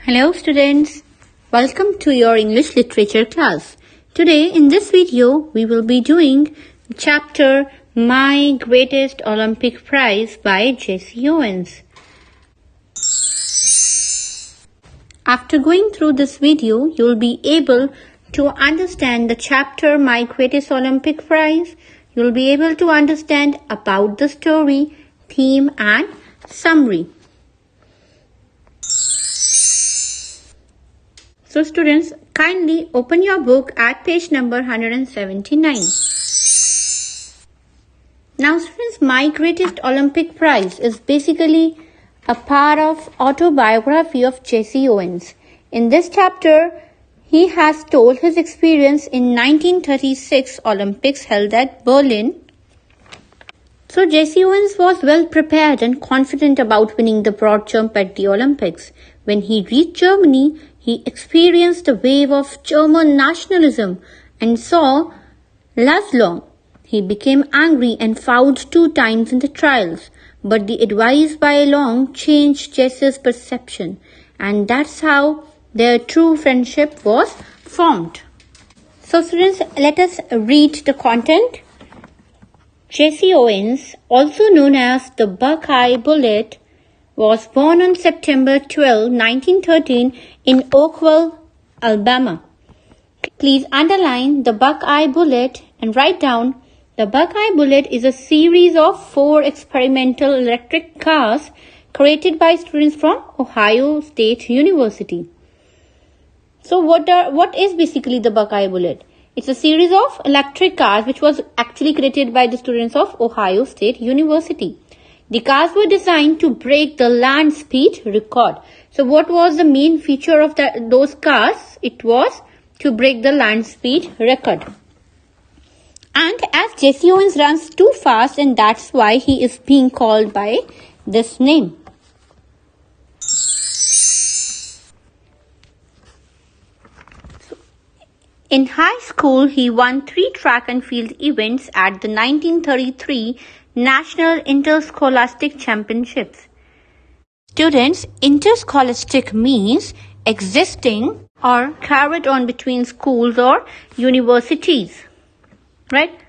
Hello students, welcome to your English literature class. Today in this video we will be doing chapter My Greatest Olympic Prize by Jesse Owens. After going through this video, you will be able to understand the chapter My Greatest Olympic Prize. You will be able to understand about the story, theme and summary. So students, kindly open your book at page number 179. Now students, My Greatest Olympic Prize is basically a part of autobiography of Jesse Owens. In this chapter, he has told his experience in 1936 Olympics held at Berlin. So Jesse Owens was well prepared and confident about winning the broad jump at the Olympics. When he reached Germany, he experienced a wave of German nationalism and saw Laszlo. He became angry and fouled 2 times in the trials, but the advice by Long changed Jesse's perception, and that's how their true friendship was formed. So students, let us read the content. Jesse Owens, also known as the Buckeye Bullet, was born on September 12, 1913 in Oakville, Alabama. Please underline the Buckeye Bullet and write down the Buckeye Bullet is a series of 4 experimental electric cars created by students from Ohio State University. So what is basically the Buckeye Bullet? It's a series of electric cars which was actually created by the students of Ohio State University. The cars were designed to break the land speed record. So what was the main feature of those cars? It was to break the land speed record. And as Jesse Owens runs too fast, and that's why he is being called by this name. In high school, he won 3 track and field events at the 1933 National Interscholastic Championships. Students, interscholastic means existing or carried on between schools or universities. Right?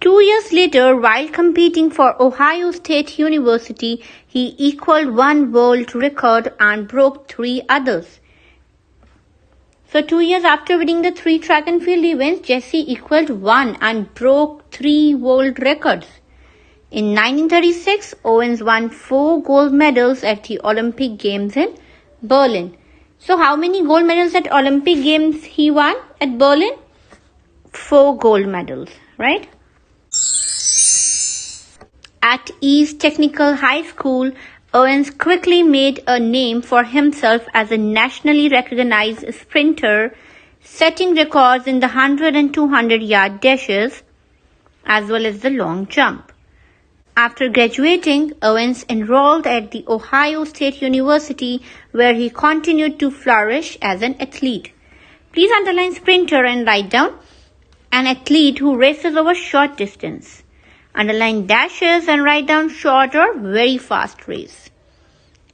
2 years later, while competing for Ohio State University, he equaled 1 world record and broke 3 others. So 2 years after winning the 3 track and field events, Jesse equaled 1 and broke 3 world records. In 1936, Owens won 4 gold medals at the Olympic Games in Berlin. So how many gold medals at Olympic Games he won at Berlin? 4 gold medals, right? At East Technical High School, Owens quickly made a name for himself as a nationally recognized sprinter, setting records in the 100 and 200 yard dashes as well as the long jump. After graduating, Owens enrolled at the Ohio State University, where he continued to flourish as an athlete. Please underline sprinter and write down an athlete who races over short distance. Underline dashes and write down short or very fast race.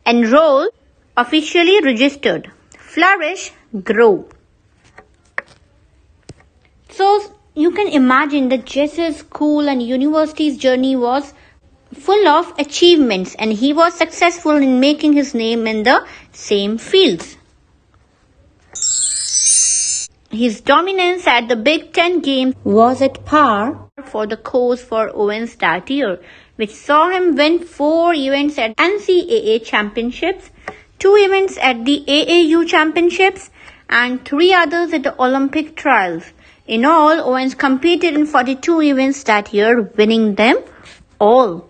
Enroll, officially registered. Flourish, grow. So you can imagine that Jesse's school and university's journey was full of achievements, and he was successful in making his name in the same fields. His dominance at the Big Ten Games was at par for the course for Owens that year, which saw him win 4 events at NCAA Championships, 2 events at the AAU Championships, and 3 others at the Olympic trials. In all, Owens competed in 42 events that year, winning them all.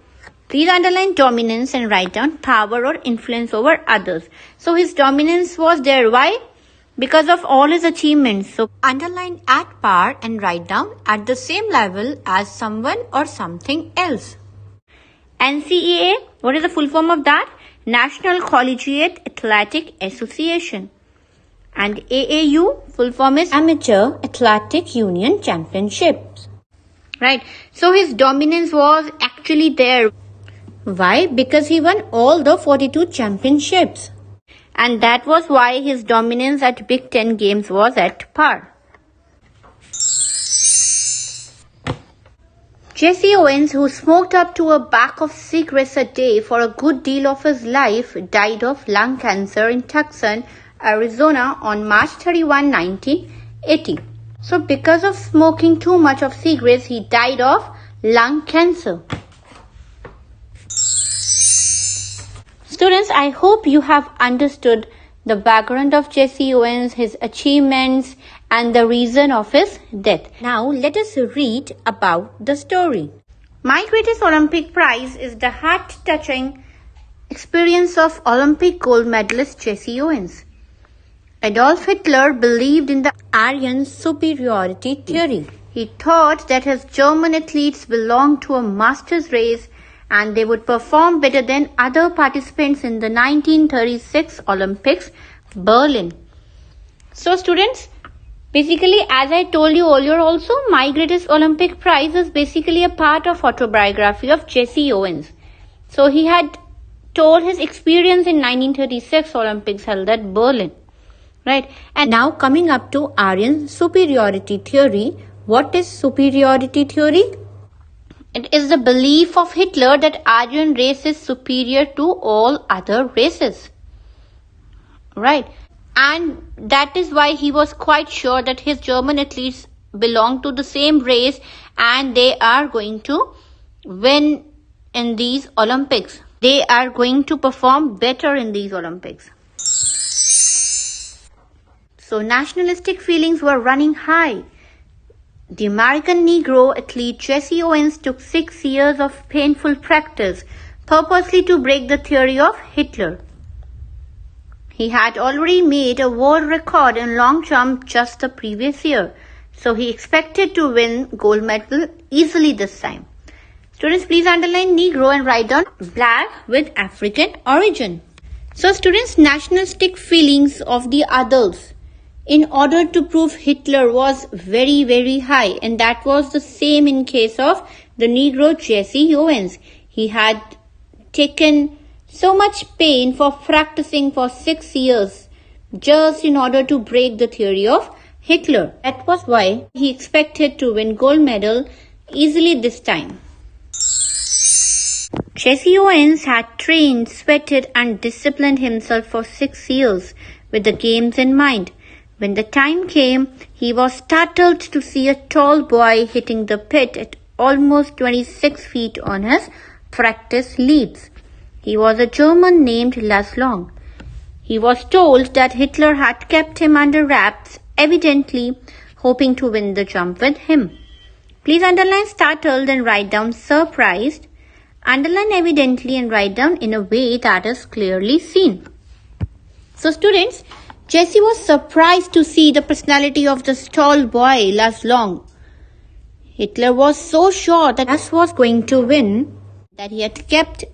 Please underline dominance and write down power or influence over others. So his dominance was there. Why? Because of all his achievements. So underline at par and write down at the same level as someone or something else. NCAA, what is the full form of that? National Collegiate Athletic Association. And AAU, full form is Amateur Athletic Union Championships. Right. So his dominance was actually there. Why? Because he won all the 42 championships. and that was why his dominance at Big Ten games was at par. Jesse Owens, who smoked up to a pack of cigarettes a day for a good deal of his life, died of lung cancer in Tucson, Arizona on March 31, 1980. So because of smoking too much of cigarettes, he died of lung cancer. Students, I hope you have understood the background of Jesse Owens, his achievements, and the reason of his death. Now let us read about the story. My greatest Olympic prize is the heart-touching experience of Olympic gold medalist Jesse Owens. Adolf Hitler believed in the Aryan superiority theory. He thought that his German athletes belonged to a master's race and they would perform better than other participants in the 1936 Olympics, Berlin. So students, basically, as I told you earlier also, my greatest Olympic prize is basically a part of autobiography of Jesse Owens. So he had told his experience in 1936 Olympics held at Berlin. Right. And now coming up to Aryan superiority theory. What is superiority theory? It is the belief of Hitler that Aryan race is superior to all other races. Right. And that is why he was quite sure that his German athletes belong to the same race and they are going to win in these Olympics. They are going to perform better in these Olympics. So nationalistic feelings were running high. The American Negro athlete Jesse Owens took 6 years of painful practice purposely to break the theory of Hitler. He had already made a world record in long jump just the previous year, so he expected to win gold medal easily this time. Students, please underline Negro and write down black with African origin. So students, nationalistic feelings of the others in order to prove Hitler was very, very high, and that was the same in case of the Negro Jesse Owens. He had taken so much pain for practicing for 6 years just in order to break the theory of Hitler. That was why he expected to win gold medal easily this time. Jesse Owens had trained, sweated and disciplined himself for 6 years with the games in mind. When the time came, he was startled to see a tall boy hitting the pit at almost 26 feet on his practice leaps. He was a German named Laszlo. He was told that Hitler had kept him under wraps, evidently hoping to win the jump with him. Please underline startled and write down surprised. Underline evidently and write down in a way that is clearly seen. So students, Jesse was surprised to see the personality of this tall boy, Laszlo. Hitler was so sure that Laz was going to win that he had kept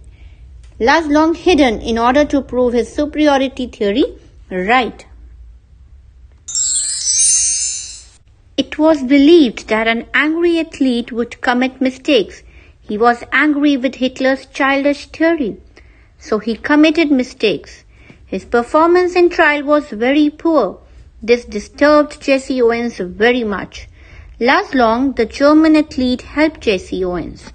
Laszlo hidden in order to prove his superiority theory right. It was believed that an angry athlete would commit mistakes. He was angry with Hitler's childish theory, so he committed mistakes. His performance in trial was very poor. This disturbed Jesse Owens very much. Laszlo, the German athlete, helped Jesse Owens.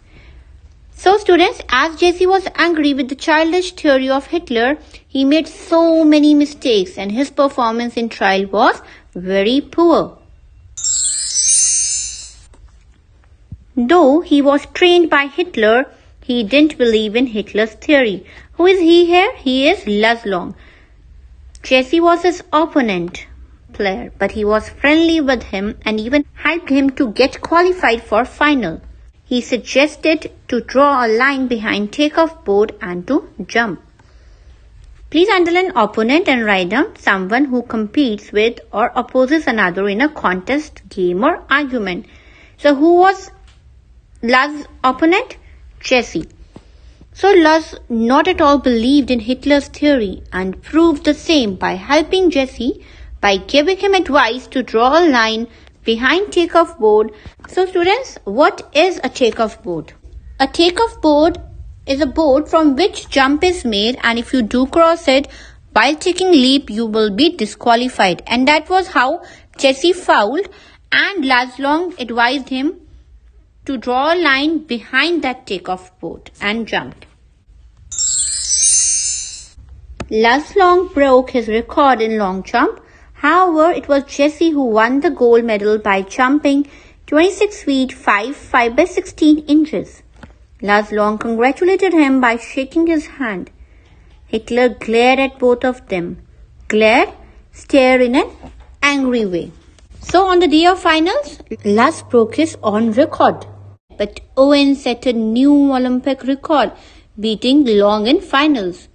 So students, as Jesse was angry with the childish theory of Hitler, he made so many mistakes and his performance in trial was very poor. Though he was trained by Hitler, he didn't believe in Hitler's theory. Who is he here? He is Laszlo. Jesse was his opponent player, but he was friendly with him and even helped him to get qualified for final. He suggested to draw a line behind takeoff board and to jump. Please underline opponent and write down someone who competes with or opposes another in a contest, game or argument. So who was Laz's opponent? Jesse. So Laz not at all believed in Hitler's theory and proved the same by helping Jesse by giving him advice to draw a line behind takeoff board. So students, what is a takeoff board? A takeoff board is a board from which jump is made, and if you do cross it, While taking leap, you will be disqualified. And that was how Jesse fouled, and Laszlo advised him to draw a line behind that takeoff board and jumped. Laszlo broke his record in long jump. However, it was Jesse who won the gold medal by jumping 26 feet 5 by 16 inches. Laszlo congratulated him by shaking his hand. Hitler glared at both of them. Stared in an angry way. So on the day of finals, Laz broke his own record. But Owens set a new Olympic record, beating Long in finals.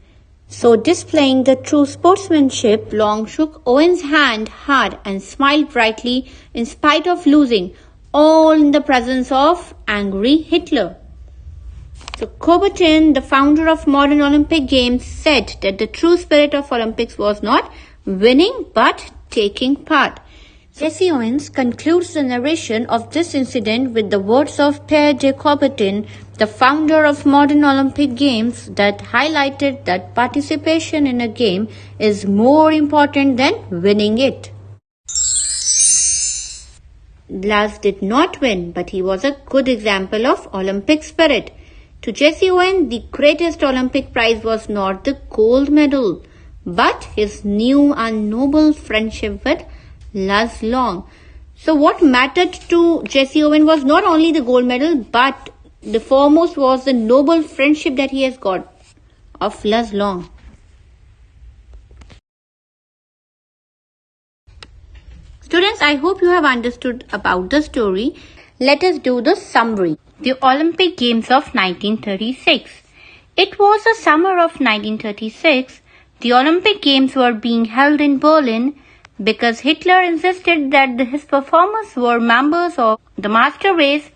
So displaying the true sportsmanship, Long shook Owens' hand hard and smiled brightly in spite of losing, all in the presence of angry Hitler. So Coubertin, the founder of modern Olympic Games, said that the true spirit of Olympics was not winning but taking part. Jesse Owens concludes the narration of this incident with the words of Pierre de Coubertin, the founder of modern Olympic Games, that highlighted that participation in a game is more important than winning it. Laz did not win, but he was a good example of Olympic spirit. To Jesse Owens, the greatest Olympic prize was not the gold medal, but his new and noble friendship with Laszlo. So what mattered to Jesse Owens was not only the gold medal, but the foremost was the noble friendship that he has got of Laszlo. Students, I hope you have understood about the story. Let us do the summary. The Olympic Games of 1936. It was the summer of 1936. The Olympic Games were being held in Berlin because Hitler insisted that his performers were members of the master race.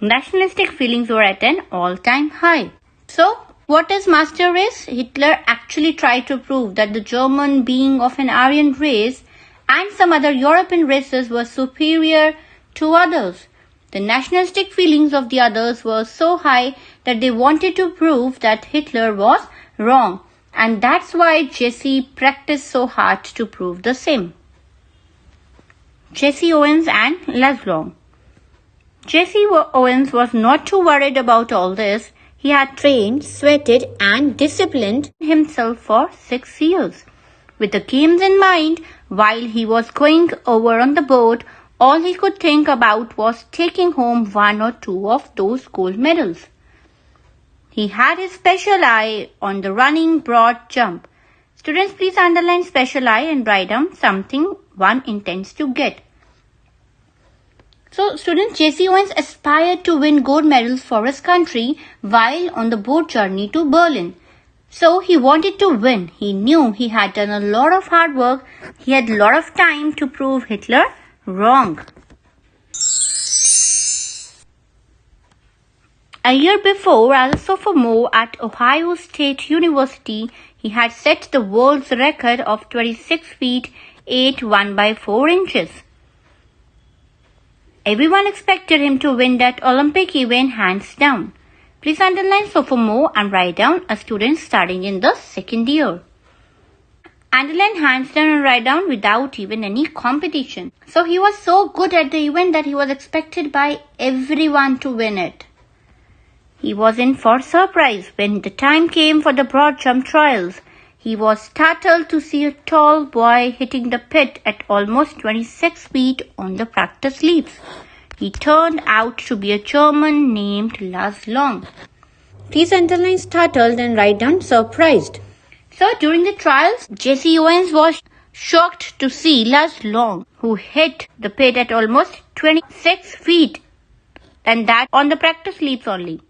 Nationalistic feelings were at an all-time high. So, what is master race? Hitler actually tried to prove that the German, being of an Aryan race, and some other European races were superior to others. The nationalistic feelings of the others were so high that they wanted to prove that Hitler was wrong, and that's why Jesse practiced so hard to prove the same. Jesse Owens and Laszlo. Jesse Owens was not too worried about all this. He had trained, sweated, and disciplined himself for 6 years. With the games in mind, while he was going over on the boat, all he could think about was taking home 1 or 2 of those gold medals. He had his special eye on the running broad jump. Students, please underline special eye and write down something one intends to get. So, students, Jesse Owens aspired to win gold medals for his country while on the boat journey to Berlin. So, he wanted to win. He knew he had done a lot of hard work. He had a lot of time to prove Hitler wrong. A year before, as a sophomore at Ohio State University, he had set the world's record of 26 feet 8 by 4 inches. Everyone expected him to win that Olympic event hands down. Please underline sophomore and write down a student starting in the second year. Underline hands down and write down without even any competition. So he was so good at the event that he was expected by everyone to win it. He was in for surprise when the time came for the broad jump trials. He was startled to see a tall boy hitting the pit at almost 26 feet on the practice leaps. He turned out to be a German named Laszlo. Please underline startled and write down surprised. So during the trials, Jesse Owens was shocked to see Laszlo, who hit the pit at almost 26 feet, and that on the practice leaps only.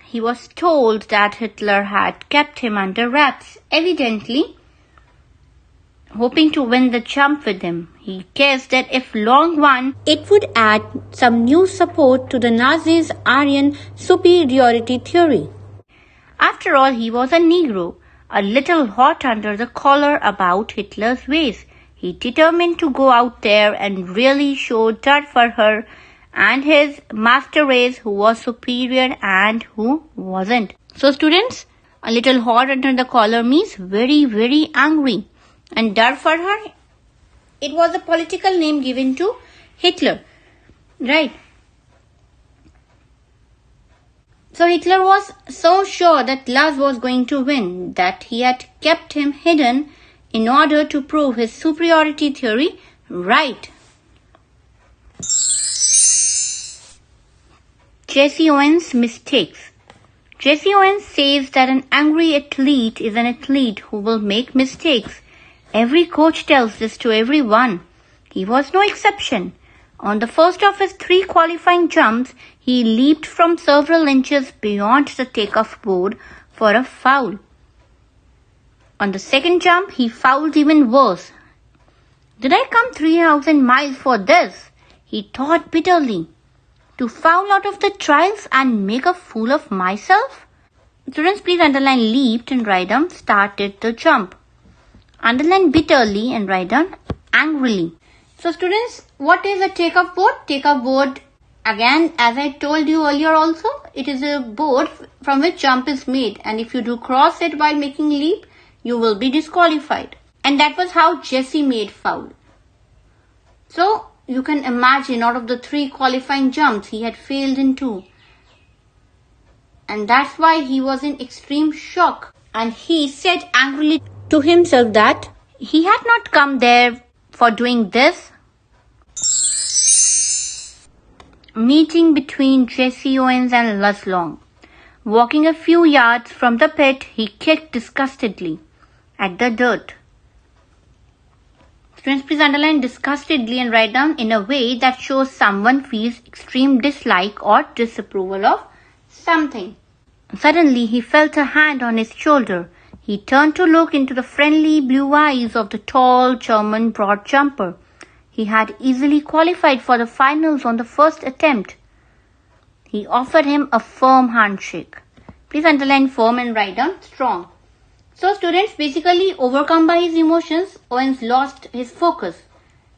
He was told that Hitler had kept him under wraps, evidently hoping to win the jump with him. He guessed that if Long won, it would add some new support to the Nazis' Aryan superiority theory. After all, he was a Negro, a little hot under the collar about Hitler's ways. He determined to go out there and really show that for her and his master race who was superior and who wasn't. So students, A little hot under the collar means very, very angry. And dar for her, it was a political name given to Hitler. Right. So Hitler was so sure that Lars was going to win that he had kept him hidden in order to prove his superiority theory right. Jesse Owens' mistakes. Jesse Owens says that an angry athlete is an athlete who will make mistakes. Every coach tells this to everyone. He was no exception. On the first of his 3 qualifying jumps, he leaped from several inches beyond the takeoff board for a foul. On the second jump, he fouled even worse. Did I come 3,000 miles for this? He thought bitterly. To foul out of the trials and make a fool of myself? Students, please underline leaped and write down started the jump. Underline bitterly and write down angrily. So students, what is a takeoff board? Takeoff board, again, as I told you earlier also, it is a board from which jump is made. And if you do cross it while making leap, you will be disqualified. And that was how Jesse made foul. So you can imagine out of the 3 qualifying jumps, he had failed in 2. And that's why he was in extreme shock. And he said angrily to himself that he had not come there for doing this. Meeting between Jesse Owens and Lars Long. Walking a few yards from the pit, he kicked disgustedly at the dirt. Students, please underline disgustedly and write down in a way that shows someone feels extreme dislike or disapproval of something. Suddenly, he felt a hand on his shoulder. He turned to look into the friendly blue eyes of the tall German broad jumper. He had easily qualified for the finals on the first attempt. He offered him a firm handshake. Please underline firm and write down strong. So students, basically overcome by his emotions, Owens lost his focus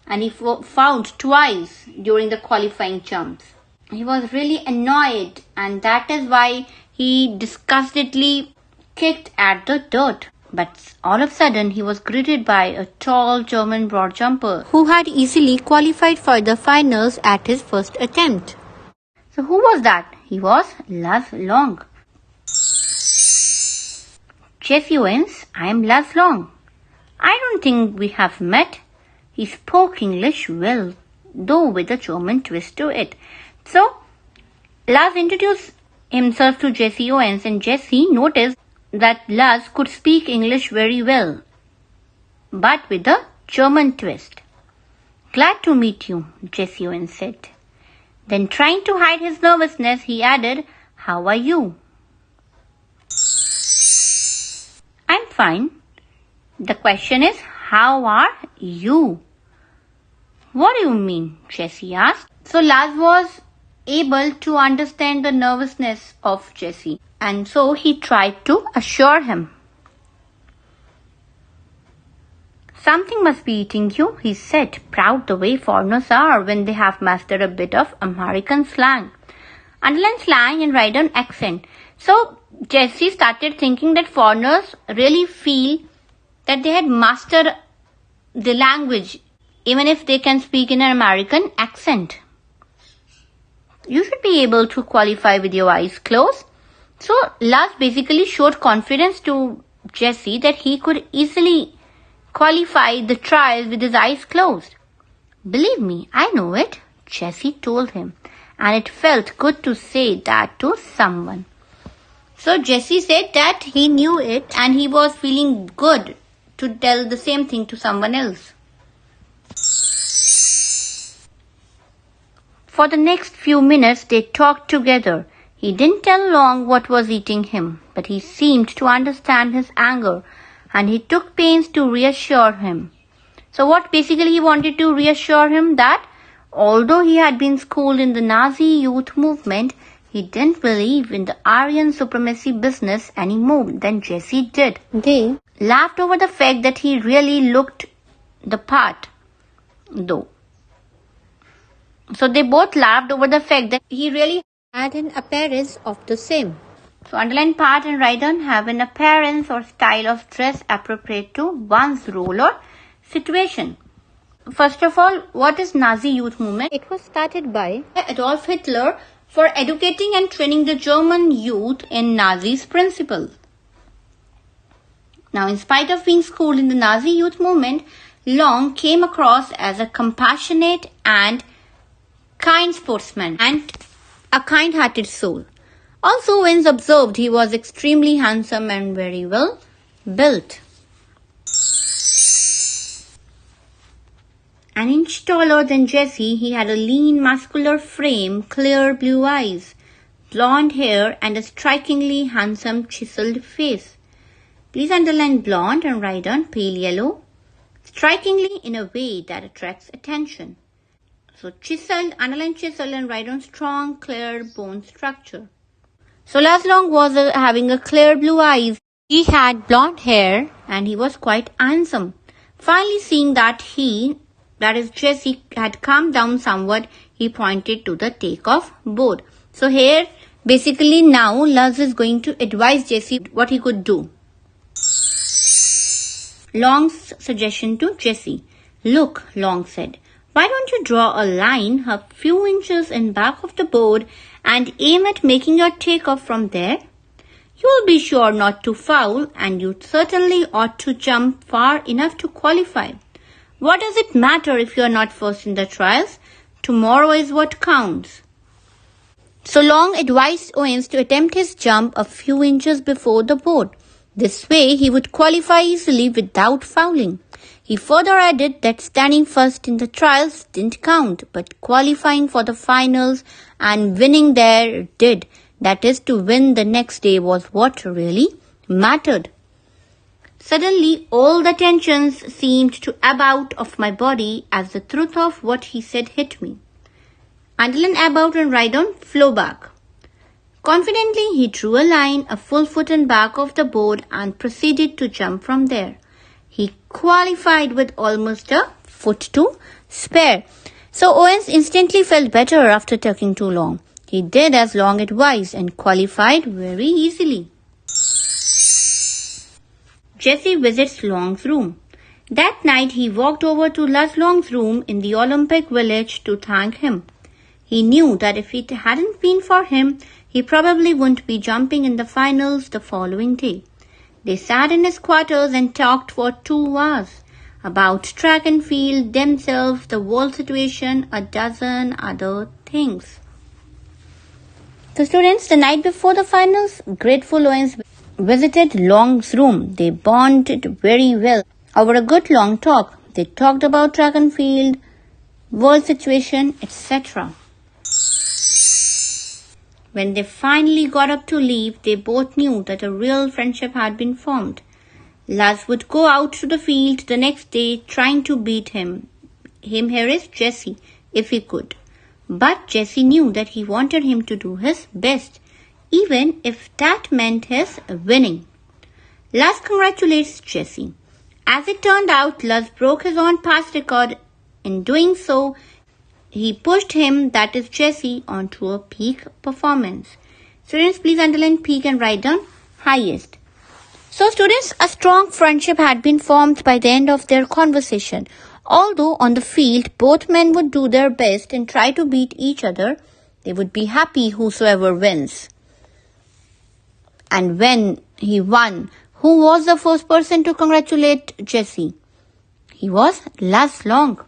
and he fouled twice during the qualifying jumps. He was really annoyed and that is why he disgustedly kicked at the dirt. But all of a sudden he was greeted by a tall German broad jumper who had easily qualified for the finals at his first attempt. So who was that? He was Lars Long. Jesse Owens, I am Lars Long. I don't think we have met. He spoke English well, though with a German twist to it. So, Lars introduced himself to Jesse Owens and Jesse noticed that Lars could speak English very well, but with a German twist. Glad to meet you, Jesse Owens said. Then trying to hide his nervousness, he added, how are you? I'm fine. The question is, how are you? What do you mean? Jesse asked. So Lars was able to understand the nervousness of Jesse, and so he tried to assure him. Something must be eating you, he said, proud the way foreigners are when they have mastered a bit of American slang. Underline slang and write down accent. So Jesse started thinking that foreigners really feel that they had mastered the language even if they can speak in an American accent. You should be able to qualify with your eyes closed. So Lars basically showed confidence to Jesse that he could easily qualify the trial with his eyes closed. Believe me, I know it, Jesse told him, and it felt good to say that to someone. So Jesse said that he knew it and he was feeling good to tell the same thing to someone else. For the next few minutes they talked together. He didn't tell Long what was eating him, but he seemed to understand his anger and he took pains to reassure him. So what basically he wanted to reassure him that although he had been schooled in the Nazi youth movement, he didn't believe in the Aryan supremacy business any more than Jesse did. They laughed over the fact that he really looked the part, though. So they both laughed over the fact that he really had an appearance of the same. So underline part and write down have an appearance or style of dress appropriate to one's role or situation. First of all, what is Nazi youth movement? It was started by Adolf Hitler for educating and training the German youth in Nazi's principles. Now, in spite of being schooled in the Nazi youth movement, Long came across as a compassionate and kind sportsman and a kind-hearted soul. Also, Owens observed he was extremely handsome and very well built. An inch taller than Jesse, he had a lean, muscular frame, clear blue eyes, blonde hair, and a strikingly handsome chiseled face. Please underline blonde and write down pale yellow, strikingly in a way that attracts attention. So chiseled, underline chisel and write down strong, clear bone structure. So Lars Long was having a clear blue eyes. He had blonde hair and he was quite handsome. Finally seeing that Jesse had calmed down somewhat, he pointed to the takeoff board. So here, basically now, Lars is going to advise Jesse what he could do. Long's suggestion to Jesse. Look, Long said, why don't you draw a line a few inches in back of the board and aim at making your takeoff from there? You'll be sure not to foul and you certainly ought to jump far enough to qualify. What does it matter if you are not first in the trials? Tomorrow is what counts. So Long advised Owens to attempt his jump a few inches before the board. This way he would qualify easily without fouling. He further added that standing first in the trials didn't count, but qualifying for the finals and winning there did. That is, to win the next day was what really mattered. Suddenly, all the tensions seemed to ebb out of my body as the truth of what he said hit me. Underline ebb out and write down flow back. Confidently, he drew a line a full foot in back of the board and proceeded to jump from there. He qualified with almost a foot to spare. So Owens instantly felt better after talking too long. He did as Long advised and qualified very easily. Jesse visits Long's room. That night he walked over to Lars Long's room in the Olympic Village to thank him. He knew that if it hadn't been for him, he probably wouldn't be jumping in the finals the following day. They sat in his quarters and talked for 2 hours about track and field, themselves, the world situation, a dozen other things. So students, the night before the finals, grateful Owens visited Long's room. They bonded very well over a good long talk. They talked about track and field, world situation, etc. When they finally got up to leave, they both knew that a real friendship had been formed. Lars would go out to the field the next day trying to beat him. Here is Jesse, if he could. But Jesse knew that he wanted him to do his best, even if that meant his winning. Lars congratulates Jesse. As it turned out, Lars broke his own past record. In doing so, he pushed him, that is Jesse, onto a peak performance. Students, please underline peak and write down highest. So students, a strong friendship had been formed by the end of their conversation. Although on the field, both men would do their best and try to beat each other, they would be happy whosoever wins. And when he won, who was the first person to congratulate Jesse? He was Lars Long.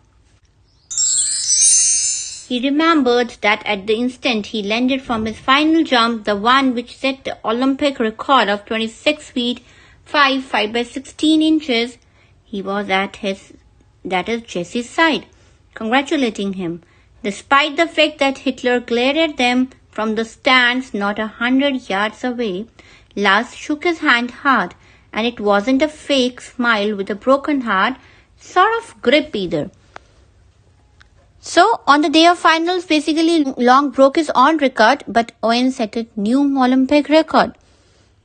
He remembered that at the instant he landed from his final jump, the one which set the Olympic record of 26 feet 5 by 16 inches, he was at Jesse's side, congratulating him. Despite the fact that Hitler glared at them from the stands not 100 yards away, Lars shook his hand hard, and it wasn't a fake smile with a broken heart sort of grip either. So, on the day of finals, basically Long broke his own record, but Owens set a new Olympic record,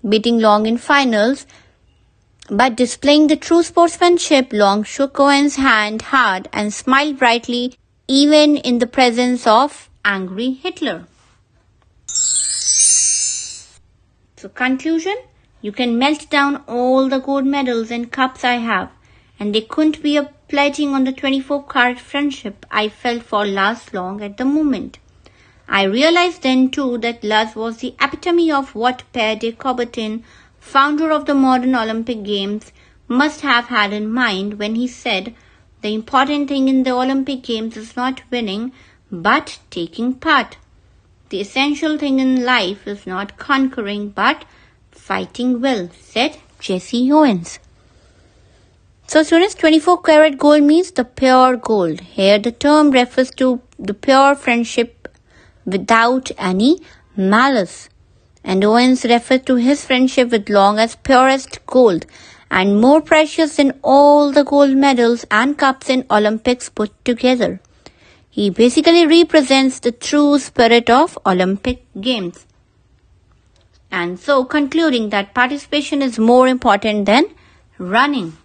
beating Long in finals. But displaying the true sportsmanship, Long shook Owens' hand hard and smiled brightly, even in the presence of angry Hitler. So conclusion, you can melt down all the gold medals and cups I have, and they couldn't be a pledging on the 24-karat friendship I felt for Laz Long at the moment. I realized then too that Laz was the epitome of what Pierre de Coubertin, founder of the modern Olympic Games, must have had in mind when he said, the important thing in the Olympic Games is not winning, but taking part. The essential thing in life is not conquering, but fighting well, said Jesse Owens. So students, 24-karat gold means the pure gold. Here the term refers to the pure friendship without any malice. And Owens referred to his friendship with Long as purest gold and more precious than all the gold medals and cups in Olympics put together. He basically represents the true spirit of Olympic Games. And so concluding that participation is more important than running.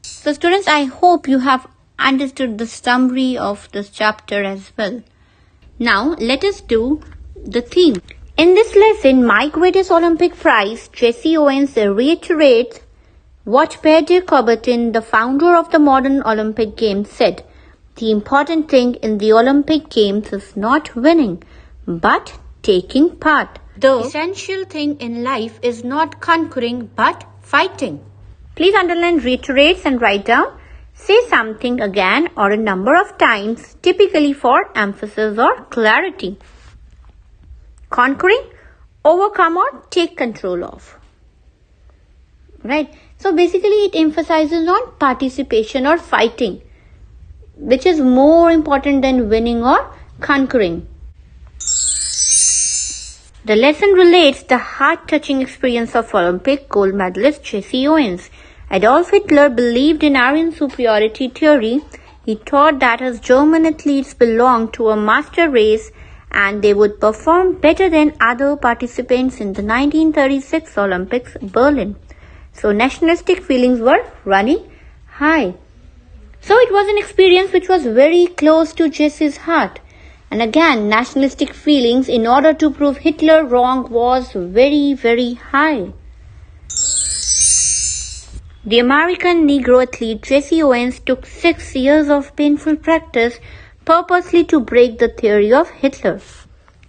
So students, I hope you have understood the summary of this chapter as well. Now let us do the theme. In this lesson, My Greatest Olympic Prize, Jesse Owens reiterates what Pierre de Coubertin, the founder of the modern Olympic Games, said. The important thing in the Olympic Games is not winning, but taking part. The essential thing in life is not conquering, but fighting. Please underline reiterates and write down. Say something again or a number of times, typically for emphasis or clarity. Conquering, overcome or take control of. Right. So basically it emphasizes on participation or fighting, which is more important than winning or conquering. The lesson relates the heart-touching experience of Olympic gold medalist Jesse Owens. Adolf Hitler believed in Aryan superiority theory. He thought that his German athletes belonged to a master race and they would perform better than other participants in the 1936 Olympics Berlin. So nationalistic feelings were running high. So it was an experience which was very close to Jesse's heart. And again, nationalistic feelings in order to prove Hitler wrong was very, very high. The American Negro athlete Jesse Owens took 6 years of painful practice purposely to break the theory of Hitler.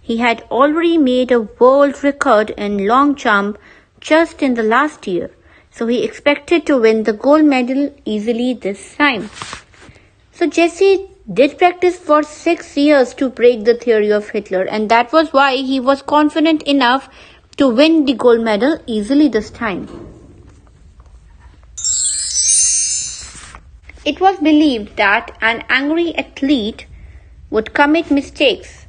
He had already made a world record in long jump just in the last year. So he expected to win the gold medal easily this time. So Jesse did practice for 6 years to break the theory of Hitler, and that was why he was confident enough to win the gold medal easily this time. It was believed that an angry athlete would commit mistakes.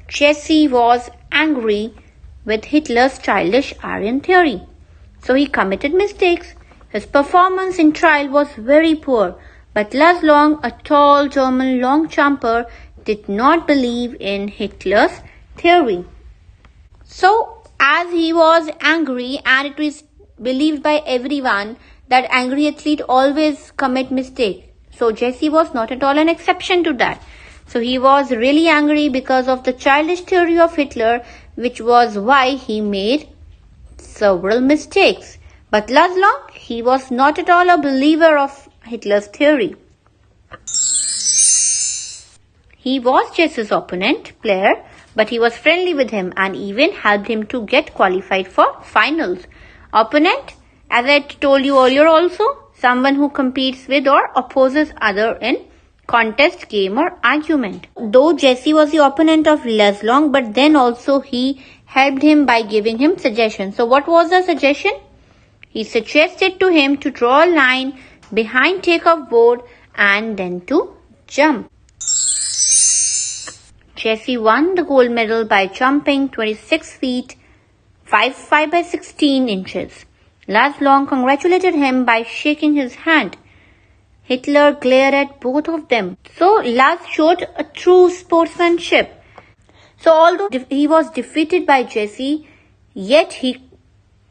Jesse was angry with Hitler's childish Aryan theory. So he committed mistakes. His performance in trial was very poor, but Laz Long, a tall German long jumper, did not believe in Hitler's theory. So as he was angry, and it was believed by everyone that angry athlete always commit mistake. So Jesse was not at all an exception to that. So he was really angry because of the childish theory of Hitler, which was why he made several mistakes. But Laz Long, he was not at all a believer of Hitler's theory. He was Jesse's opponent player, but he was friendly with him and even helped him to get qualified for finals. Opponent, as I told you earlier also, someone who competes with or opposes other in contest, game or argument. Though Jesse was the opponent of Laz Long, but then also he helped him by giving him suggestions. So what was the suggestion? He suggested to him to draw a line behind takeoff board and then to jump. Jesse won the gold medal by jumping 26 feet 5 by 16 inches. Laz Long congratulated him by shaking his hand. Hitler glared at both of them. So Laz showed a true sportsmanship. So although he was defeated by Jesse, yet he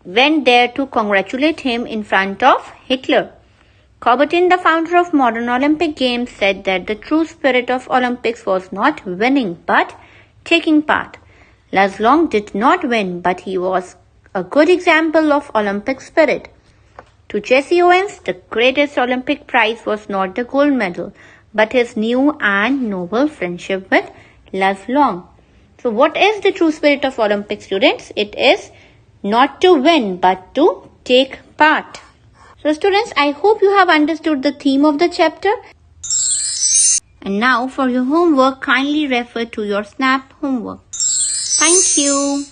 went there to congratulate him in front of Hitler. Coubertin, the founder of modern Olympic Games, said that the true spirit of Olympics was not winning but taking part. Laz Long did not win, but he was a good example of Olympic spirit. To Jesse Owens, the greatest Olympic prize was not the gold medal, but his new and noble friendship with Live Long. So what is the true spirit of Olympic, students? It is not to win, but to take part. So students, I hope you have understood the theme of the chapter. And now for your homework, kindly refer to your SNAP homework. Thank you.